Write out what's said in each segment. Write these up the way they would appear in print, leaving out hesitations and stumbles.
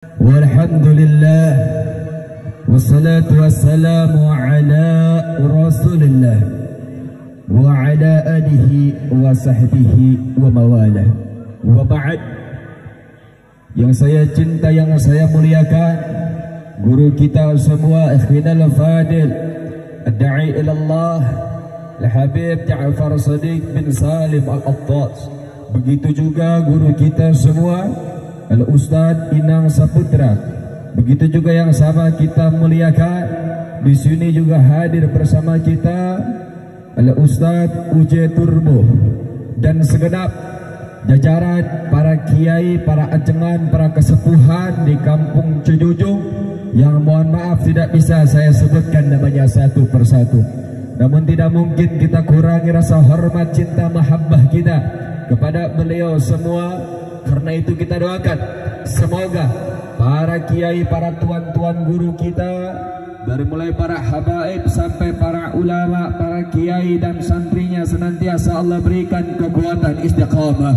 Walhamdulillah wassalatu wassalamu ala rasulillah wa ala alihi wa sahbihi wa mawalah. Wa ba'd. Yang saya cinta, yang saya muliakan, guru kita semua Ikhwanul Fadil Ad-Da'i ilallah Al-Habib Ja'far Sadiq bin Salim Al-Attas. Begitu juga guru kita semua Al-Ustadz Inang Saputra. Begitu juga yang sama kita muliakan, di sini juga hadir bersama kita Al-Ustadz Uje Turbo dan segenap jajaran para kiai, para ajengan, para kesepuhan di kampung Cejujung yang mohon maaf tidak bisa saya sebutkan namanya satu persatu. Namun tidak mungkin kita kurangi rasa hormat, cinta, mahabbah kita kepada beliau semua. Karena itu kita doakan semoga para kiai, para tuan-tuan guru kita, dari mulai para habaib sampai para ulama, para kiai dan santrinya, senantiasa Allah berikan kekuatan istiqamah.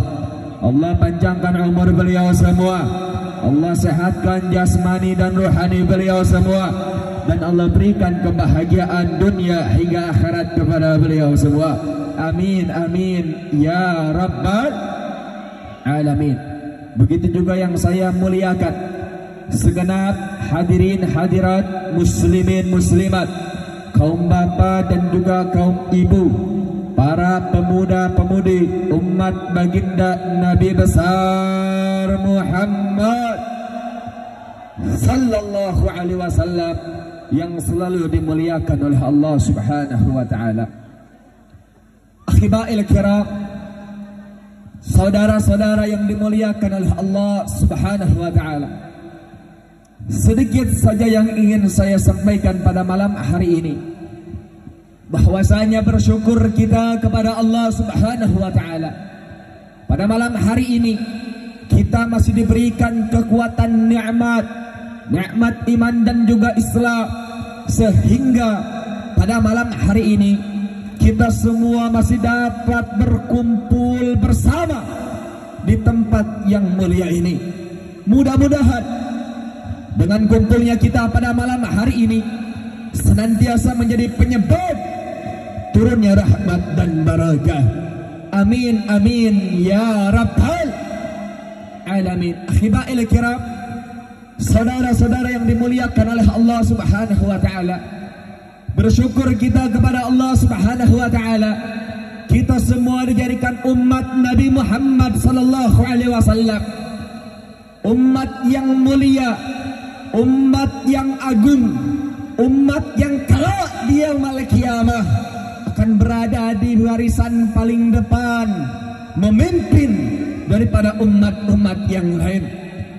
Allah panjangkan umur beliau semua, Allah sehatkan jasmani dan rohani beliau semua, dan Allah berikan kebahagiaan dunia hingga akhirat kepada beliau semua. Amin amin ya rabbal alamin. Begitu juga yang saya muliakan segenap hadirin hadirat, muslimin muslimat, kaum bapa dan juga kaum ibu, para pemuda pemudi umat baginda Nabi besar Muhammad sallallahu alaihi wasallam yang selalu dimuliakan oleh Allah Subhanahu wa taala. Akhiba'il kiram, saudara-saudara yang dimuliakan oleh Allah Subhanahu wa taala, sedikit saja yang ingin saya sampaikan pada malam hari ini, bahwasanya bersyukur kita kepada Allah Subhanahu wa taala. Pada malam hari ini kita masih diberikan kekuatan nikmat iman dan juga Islam, sehingga pada malam hari ini kita semua masih dapat berkumpul bersama di tempat yang mulia ini. Mudah-mudahan dengan kumpulnya kita pada malam hari ini senantiasa menjadi penyebab turunnya rahmat dan barakah. Amin amin ya rabbal alamin. Akhiba'il kiram, saudara-saudara yang dimuliakan oleh Allah Subhanahu wa taala, bersyukur kita kepada Allah Subhanahu wa taala, kita semua dijadikan umat Nabi Muhammad sallallahu alaihi wasallam, umat yang mulia, umat yang agung, umat yang kelak di yaumul qiyamah akan berada di barisan paling depan, memimpin daripada umat-umat yang lain.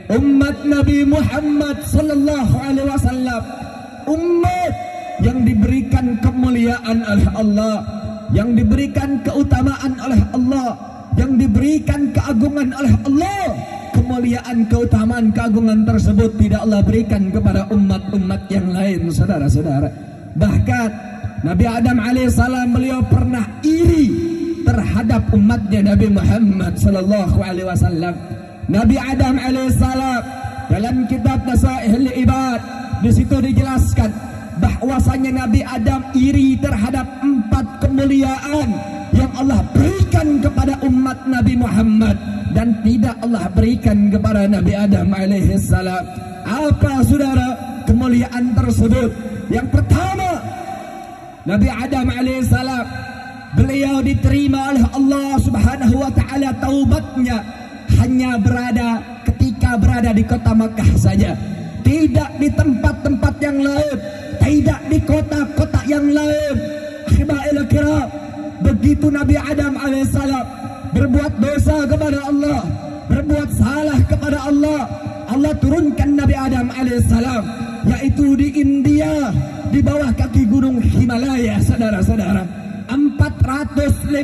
Umat Nabi Muhammad sallallahu alaihi wasallam, umat yang diberikan kemuliaan oleh Allah, yang diberikan keutamaan oleh Allah, yang diberikan keagungan oleh Allah. Kemuliaan, keutamaan, keagungan tersebut tidak Allah berikan kepada umat-umat yang lain, saudara-saudara. Bahkan Nabi Adam alaihissalam, beliau pernah iri terhadap umatnya Nabi Muhammad sallallahu alaihi wasallam. Nabi Adam alaihissalam dalam kitab Nasaihul Ibad, di situ dijelaskan bahwasanya Nabi Adam iri terhadap 4 kemuliaan yang Allah berikan kepada umat Nabi Muhammad dan tidak Allah berikan kepada Nabi Adam alaihissalam. Apa saudara kemuliaan tersebut? Yang pertama, Nabi Adam alaihissalam, beliau diterima oleh Allah Subhanahu wa taala taubatnya hanya ketika berada di kota Makkah saja, tidak di tempat-tempat yang lain, tidak di kota-kota yang lain. Akhiba'il kiram, begitu Nabi Adam alaihissalam berbuat dosa kepada Allah, berbuat salah kepada Allah, Allah turunkan Nabi Adam alaihissalam, yaitu di India, di bawah kaki gunung Himalaya, saudara-saudara. 450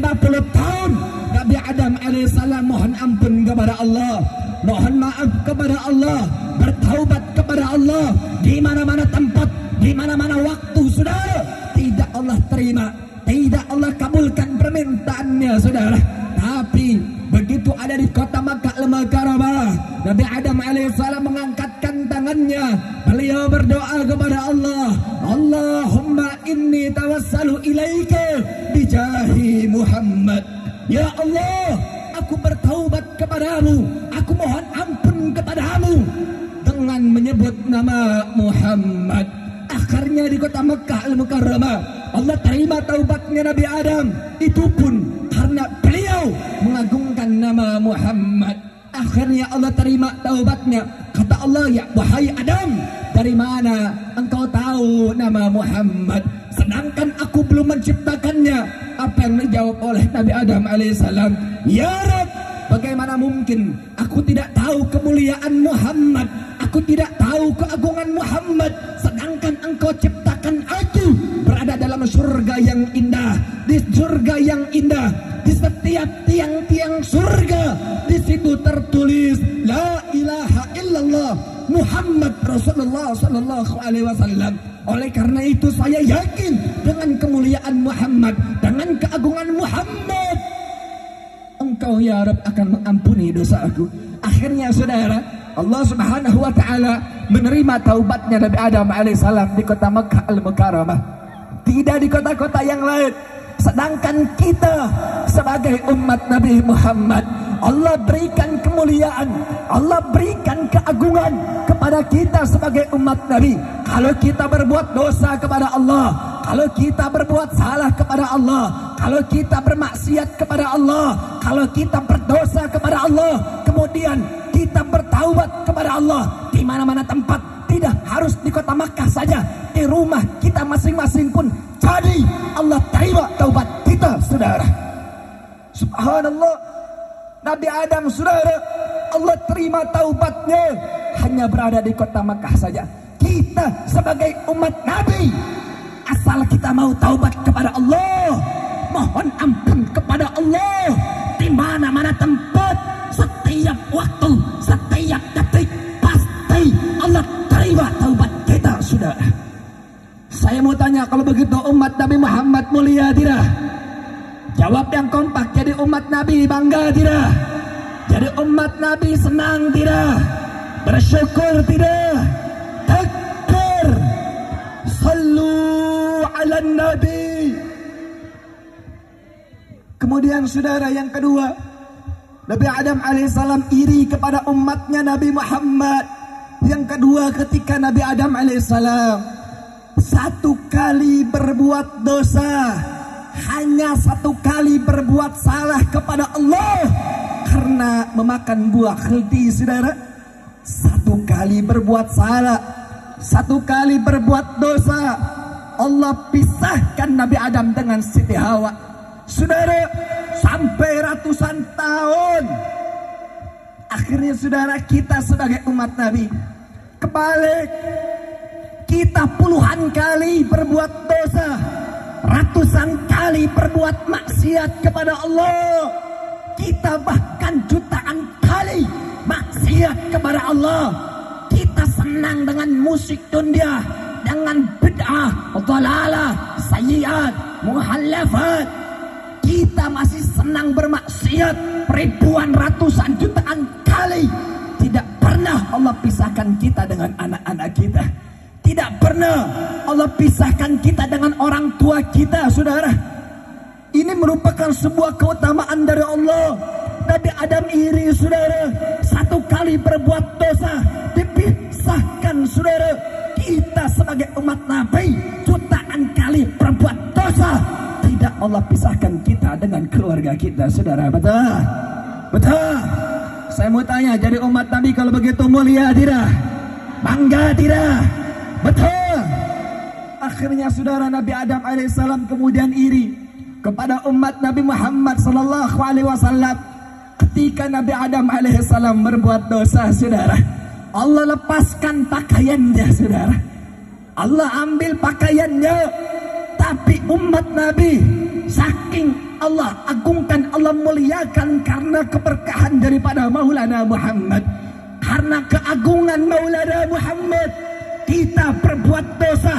tahun Nabi Adam alaihissalam mohon ampun kepada Allah, mohon maaf kepada Allah, bertaubat kepada Allah. Di mana-mana tempat, di mana-mana waktu, saudara, tidak Allah terima, tidak Allah kabulkan permintaannya, saudara. Tapi begitu ada di kota Makkah al-Mukarramah, Nabi Adam alaihissalam mengangkatkan kemuliaannya, beliau berdoa kepada Allah, Allahumma inni tawassalu ilaika bijahi Muhammad. Ya Allah, aku bertaubat kepadamu, aku mohon ampun kepadamu dengan menyebut nama Muhammad. Akhirnya di kota Mekah Al-Mukarramah Allah terima taubatnya Nabi Adam, itu pun karena beliau mengagungkan nama Muhammad. Akhirnya Allah terima taubatnya. Kata Allah, ya wahai Adam, dari mana engkau tahu nama Muhammad? Sedangkan aku belum menciptakannya. Apa yang dijawab oleh Nabi Adam alaihissalam? Ya Rabb, bagaimana mungkin aku tidak tahu kemuliaan Muhammad, aku tidak tahu keagungan Muhammad, sedangkan engkau ciptakan aku berada dalam surga yang indah. Di surga yang indah, di setiap tiang-tiang surga, di situ tertulis La ilaha illallah Muhammad Rasulullah sallallahu alaihi wasallam. Oleh karena itu saya yakin dengan kemuliaan Muhammad, dengan keagungan Muhammad, engkau ya Rabb akan mengampuni dosa aku. Akhirnya saudara, Allah subhanahu wa ta'ala menerima taubatnya Nabi Adam alaihissalam di kota Makkah Al-Mukarramah, tidak di kota-kota yang lain. Sedangkan kita sebagai umat Nabi Muhammad, Allah berikan kemuliaan, Allah berikan keagungan kepada kita sebagai umat Nabi. Kalau kita berbuat dosa kepada Allah, kalau kita berbuat salah kepada Allah, kalau kita bermaksiat kepada Allah, kalau kita berdosa kepada Allah, kemudian kita bertaubat kepada Allah di mana-mana tempat, tidak harus di kota Makkah saja, di rumah kita masing-masing pun jadi Allah terima taubat kita, saudara. Subhanallah, Nabi Adam, saudara, Allah terima taubatnya hanya berada di kota Makkah saja. Kita sebagai umat Nabi, asal kita mau taubat kepada Allah, mohon ampun kepada Allah di mana-mana tempat, setiap waktu, setiap detik, pasti Allah terima taubat kita, saudara. Saya mau tanya, kalau begitu umat Nabi Muhammad mulia tidak? Jawab yang kompak. Jadi umat Nabi bangga tidak? Jadi umat Nabi senang tidak? Bersyukur tidak? Takbir. Sallu ala Nabi. Kemudian saudara, yang kedua, Nabi Adam alaihissalam iri kepada umatnya Nabi Muhammad. Yang kedua, ketika Nabi Adam alaihissalam satu kali berbuat dosa, hanya satu kali berbuat salah kepada Allah karena memakan buah khildi, saudara. Satu kali berbuat salah, satu kali berbuat dosa, Allah pisahkan Nabi Adam dengan Siti Hawa, saudara, sampai ratusan tahun. Akhirnya saudara, kita sebagai umat Nabi kebalik, kita puluhan kali berbuat dosa, ratusan kali berbuat maksiat kepada Allah. Kita bahkan jutaan kali maksiat kepada Allah. Kita senang dengan musik dunia, dengan bid'ah, dhalalah, sayyiat, muhallafat. Kita masih senang bermaksiat ribuan, ratusan, jutaan kali. Tidak pernah Allah pisahkan kita dengan anak-anak kita. Tidak pernah Allah pisahkan kita dengan orang tua kita, saudara. Ini merupakan sebuah keutamaan dari Allah. Nabi Adam iri, saudara. Satu kali berbuat dosa dipisahkan, saudara. Kita sebagai umat Nabi jutaan kali berbuat dosa, tidak Allah pisahkan kita dengan keluarga kita, saudara. Betul? Betul? Saya mau tanya, jadi umat Nabi kalau begitu mulia tidak? Bangga tidak? Betul. Akhirnya saudara, Nabi Adam alaihissalam kemudian iri kepada umat Nabi Muhammad sallallahu alaihi wasallam. Ketika Nabi Adam alaihissalam berbuat dosa, saudara, Allah lepaskan pakaiannya, saudara. Allah ambil pakaiannya. Tapi umat Nabi, saking Allah agungkan, Allah muliakan karena keberkahan daripada Maulana Muhammad, karena keagungan Maulana Muhammad, kita berbuat dosa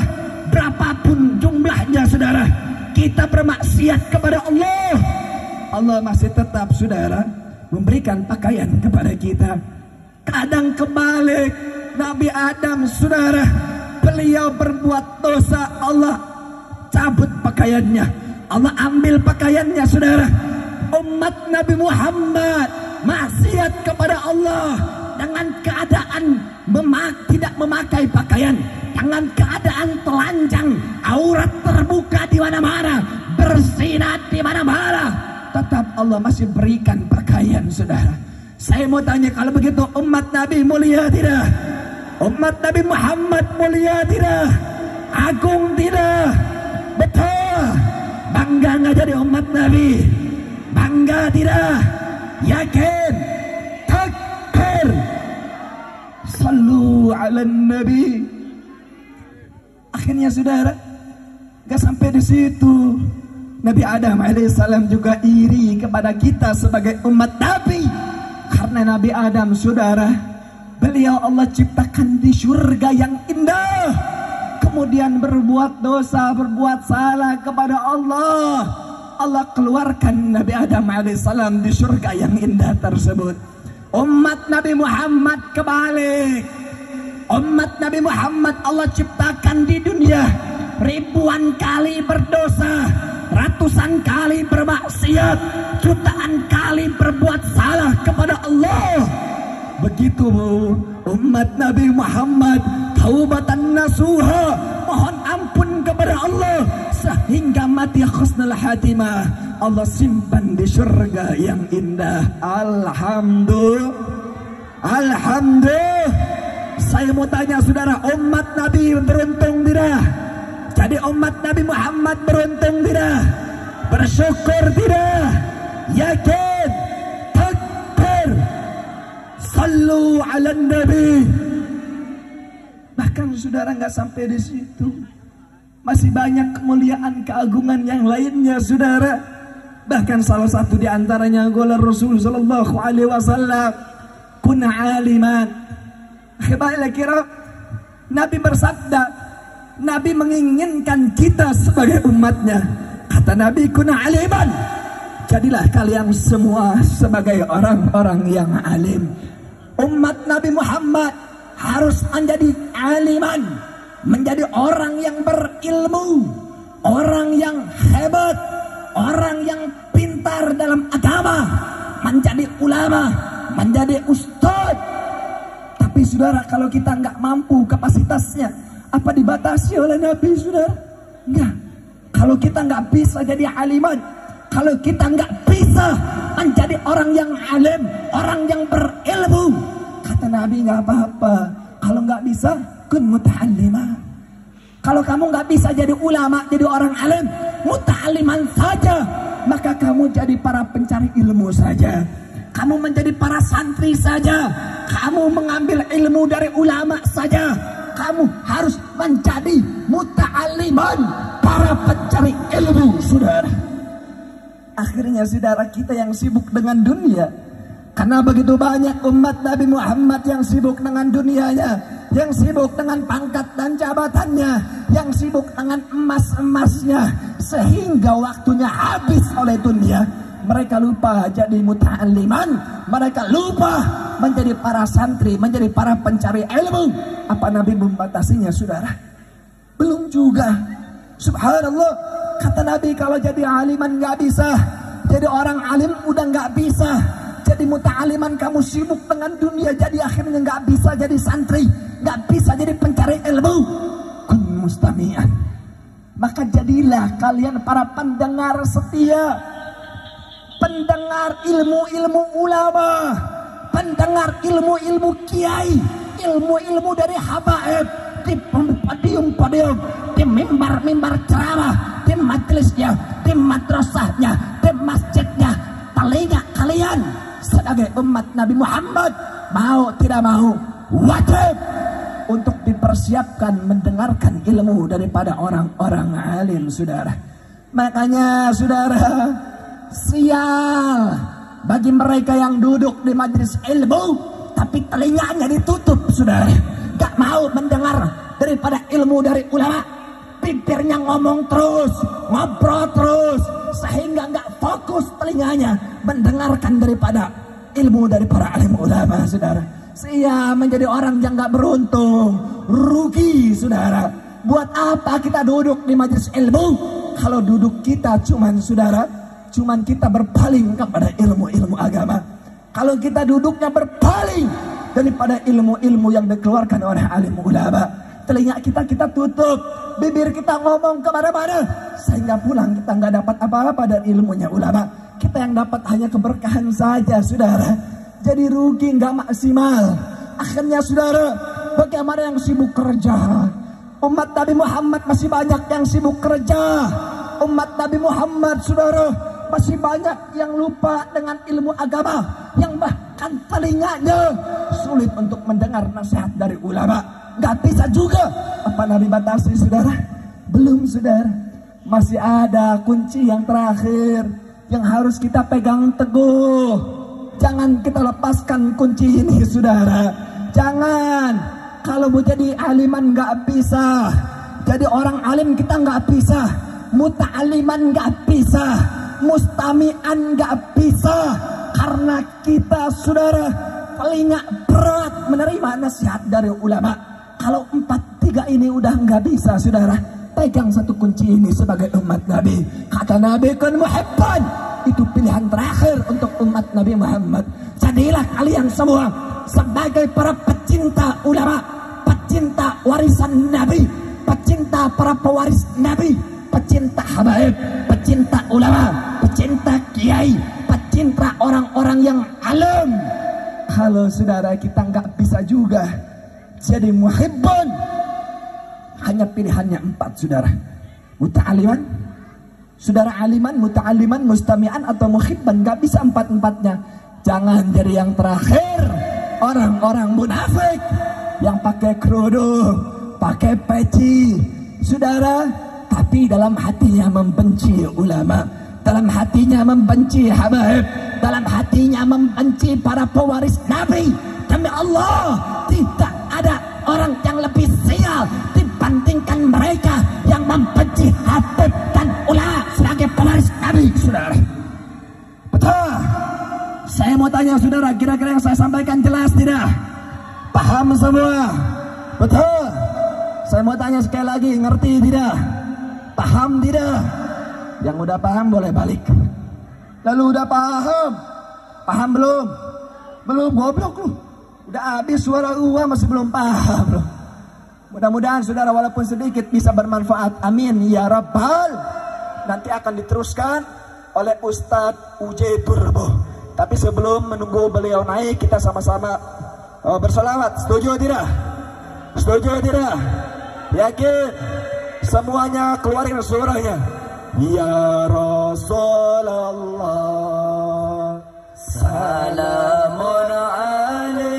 berapapun jumlahnya, saudara, kita bermaksiat kepada Allah, Allah masih tetap, saudara, memberikan pakaian kepada kita. Kadang kebalik, Nabi Adam, saudara, beliau berbuat dosa, Allah cabut pakaiannya, Allah ambil pakaiannya, saudara. Umat Nabi Muhammad maksiat kepada Allah dengan keadaan tidak memakai pakaian, dengan keadaan telanjang, aurat terbuka di mana-mana, berzinah di mana-mana, tetap Allah masih berikan pakaian, saudara. Saya mau tanya, kalau begitu umat Nabi mulia tidak? Umat Nabi Muhammad mulia tidak? Agung tidak? Betul. Bangga nggak jadi umat Nabi? Bangga tidak? Yakin? Takbir. Sallu ala Nabi. Akhirnya, saudara, gak sampai di situ. Nabi Adam alaihissalam juga iri kepada kita sebagai umat Nabi. Karena Nabi Adam, saudara, beliau Allah ciptakan di surga yang indah, kemudian berbuat dosa, berbuat salah kepada Allah. Allah keluarkan Nabi Adam alaihissalam di surga yang indah tersebut. Umat Nabi Muhammad kebalik. Umat Nabi Muhammad Allah ciptakan di dunia, ribuan kali berdosa, ratusan kali bermaksiat, jutaan kali berbuat salah kepada Allah. Begitu umat Nabi Muhammad taubatan nasuha, mohon ampun kepada Allah, sehingga mati husnul khatimah, Allah simpan di surga yang indah. Alhamdulillah. Alhamdulillah. Saya mau tanya, saudara, umat Nabi beruntung tidak? Jadi umat Nabi Muhammad beruntung tidak? Bersyukur tidak? Yakin? Takbir. Sallu ala Nabi. Bahkan, saudara, nggak sampai di situ, masih banyak kemuliaan, keagungan yang lainnya, saudara. Bahkan salah satu di antaranya qala Rasul sallallahu alaihi wasallam, kun aliman. Akhirnya kira Nabi bersabda, Nabi menginginkan kita sebagai umatnya. Kata Nabi, kun aliman, jadilah kalian semua sebagai orang-orang yang alim. Umat Nabi Muhammad harus menjadi aliman, menjadi orang yang berilmu, orang yang hebat, orang yang pintar dalam agama, menjadi ulama, menjadi ustadz. Tapi, saudara, kalau kita nggak mampu kapasitasnya, apa dibatasi oleh Nabi, saudara? Enggak. Kalau kita nggak bisa jadi aliman, kalau kita nggak bisa menjadi orang yang alim, orang yang berilmu, kata Nabi, nggak apa-apa. Kalau nggak bisa, kun muta'allimah. Kalau kamu nggak bisa jadi ulama, jadi orang alim, muta'alliman saja, maka kamu jadi para pencari ilmu saja. Kamu menjadi para santri saja. Kamu mengambil ilmu dari ulama saja. Kamu harus menjadi muta'alliman, para pencari ilmu, saudara. Akhirnya, saudara, kita yang sibuk dengan dunia, karena begitu banyak umat Nabi Muhammad yang sibuk dengan dunianya, yang sibuk dengan pangkat dan jabatannya, yang sibuk dengan emas-emasnya, sehingga waktunya habis oleh dunia. Mereka lupa jadi muta'alliman, mereka lupa menjadi para santri, menjadi para pencari ilmu. Apa Nabi membatasinya, saudara? Belum juga. Subhanallah, kata Nabi, kalau jadi aliman nggak bisa, jadi orang alim udah nggak bisa, jadi muta'alliman kamu sibuk dengan dunia, jadi akhirnya nggak bisa jadi santri, nggak bisa jadi pencari ilmu. Kun mustami'an, maka jadilah kalian para pendengar setia, pendengar ilmu-ilmu ulama, pendengar ilmu-ilmu kiai, ilmu-ilmu dari habaib, di podium-podium, di mimbar-mimbar ceramah, di majelisnya, di madrasahnya, di masjidnya. Telinga kalian sebagai umat Nabi Muhammad, mau tidak mau, wajib untuk dipersiapkan mendengarkan ilmu daripada orang-orang alim, saudara. Makanya, saudara, sial bagi mereka yang duduk di majelis ilmu tapi telinganya ditutup, saudara, gak mau mendengar daripada ilmu dari ulama, bibirnya ngomong terus, ngobrol terus, sehingga gak fokus telinganya mendengarkan daripada ilmu dari para alim ulama, saudara. Sia menjadi orang yang gak beruntung, rugi saudara. Buat apa kita duduk di majelis ilmu kalau duduk kita cuman kita berpaling kepada ilmu-ilmu agama. Kalau kita duduknya berpaling daripada ilmu-ilmu yang dikeluarkan oleh alim ulama, telinga kita tutup, bibir kita ngomong kemana-mana, sehingga pulang kita nggak dapat apa-apa dari ilmunya ulama. Kita yang dapat hanya keberkahan saja saudara. Jadi rugi, nggak maksimal. Akhirnya saudara, bagaimana yang sibuk kerja? Umat Nabi Muhammad masih banyak yang sibuk kerja. Umat Nabi Muhammad saudara masih banyak yang lupa dengan ilmu agama, yang bahkan telinganya sulit untuk mendengar nasihat dari ulama. Gak bisa juga. Apa Nabi batasi saudara? Belum saudara. Masih ada kunci yang terakhir yang harus kita pegang teguh. Jangan kita lepaskan kunci ini saudara. Jangan. Kalau mau jadi aliman gak bisa. Jadi orang alim kita gak bisa. Muta'aliman gak bisa. Mustami'an gak bisa. Karena kita saudara telinga berat menerima nasihat dari ulama. Kalau 4-3 ini udah nggak bisa saudara, pegang satu kunci ini sebagai umat Nabi. Kata Nabi, kun muhibban, itu pilihan terakhir untuk umat Nabi Muhammad. Jadilah kalian semua sebagai para pecinta ulama, pecinta warisan Nabi, pecinta para pewaris Nabi, pecinta habaib, pecinta ulama, pecinta kiai, pecinta orang-orang yang alim. Kalau saudara kita nggak bisa juga jadi muhibbun, hanya pilihannya 4 saudara. Muta'aliman, saudara aliman, muta'aliman, mustami'an atau muhibban. Gak bisa 4-4-nya. Jangan jadi yang terakhir orang-orang munafik yang pakai kerudung, pakai peci saudara, tapi dalam hatinya membenci ulama, dalam hatinya membenci habaib, dalam hatinya membenci para pewaris Nabi. Demi Allah, tidak ada orang yang lebih sial dibandingkan mereka yang membenci habib dan ulama sebagai pewaris Nabi saudara. Betul. Saya mau tanya saudara, kira-kira yang saya sampaikan jelas tidak? Paham semua? Betul. Saya mau tanya sekali lagi, ngerti tidak? Paham tidak? Yang udah paham boleh balik. Lalu udah paham? Paham belum? Belum, goblok lu. Udah habis suara gua masih belum paham loh. Mudah-mudahan saudara walaupun sedikit bisa bermanfaat. Amin ya rabbal. Nanti akan diteruskan oleh Ustadz Uj Purbo. Tapi sebelum menunggu beliau naik, kita sama-sama berselawat. Setuju tidak? Setuju tidak? Yakin? Semuanya keluarin suaranya. Ya Rasulullah, salamun alaik,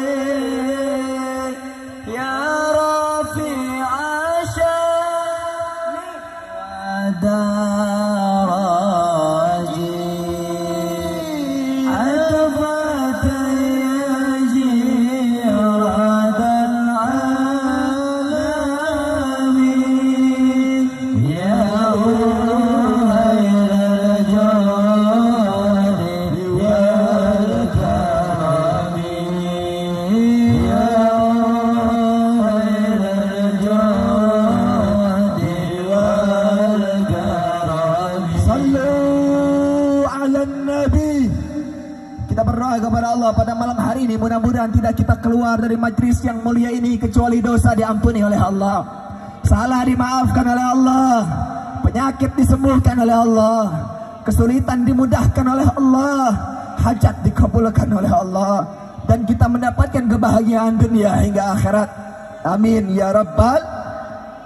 ya rafi'a sya'ni wa daraji, atfata ya jiradan alamin, ya kepada Allah pada malam hari ini. Mudah-mudahan tidak kita keluar dari majlis yang mulia ini kecuali dosa diampuni oleh Allah, salah dimaafkan oleh Allah, penyakit disembuhkan oleh Allah, kesulitan dimudahkan oleh Allah, hajat dikabulkan oleh Allah, dan kita mendapatkan kebahagiaan dunia hingga akhirat. Amin ya rabbal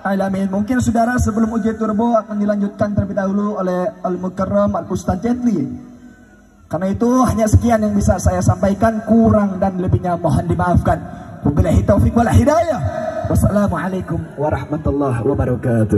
alamin. Mungkin saudara sebelum uji turbo akan dilanjutkan terlebih dahulu oleh Al-Mukarram Al-Ustadz Gently. Karena itu hanya sekian yang bisa saya sampaikan, kurang dan lebihnya mohon dimaafkan. Wabillahi taufiq wal hidayah. Wassalamualaikum warahmatullahi wabarakatuh.